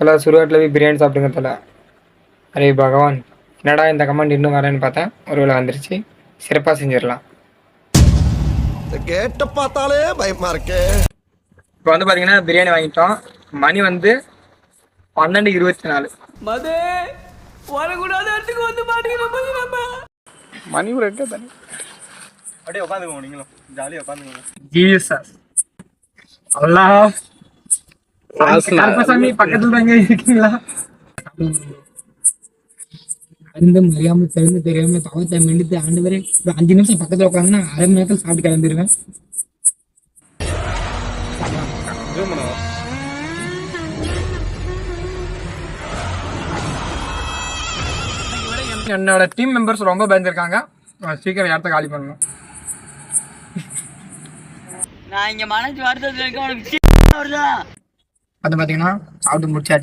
தலை சுடுகாட்டில் போய் பிரியாணி சாப்பிடுங்க தலை. அரே பகவான், என்னடா இந்த கமெண்ட் இன்னும் வரேன்னு பார்த்தேன். ஒருவேளை வந்துருச்சு. சிறப்பாக செஞ்சிடலாம். கேட்ட பார்த்தாலே பயமா இருக்கு. இப்போ வந்து பார்த்தீங்கன்னா பிரியாணி வாங்கிட்டோம். மணி வந்து 12:24. மணி ஒரு எட்டு தானே. அப்படியே உட்காந்துக்கோங்க, நீங்களும் ஜாலியாக உட்காந்துக்கோங்க. ஜீசஸ் அல்லாஹ் கருப்பசாமி பக்கத்துல தாங்க இருக்கீங்களா? அறிந்து அறியாமல் தெரிந்து தெரியாம தவத்தை மெண்டித்து ஆண்டு வரை ஒரு 5 நிமிஷம் பக்கத்துல உட்காந்துன்னா அரை மணி நேரத்தில் சாப்பிட்டு கிளம்பிடுவேன். என்னோட டீம் மெம்பர்ஸ் ரொம்ப பயந்துருக்காங்க. சீக்கிரம் இடத்த காலி பண்ணணும். நான் இங்க மனசு வருத்தத்துல இருக்க. அது பாத்தீங்கன்னா சாப்பிட்டு முடிச்சாச்சு.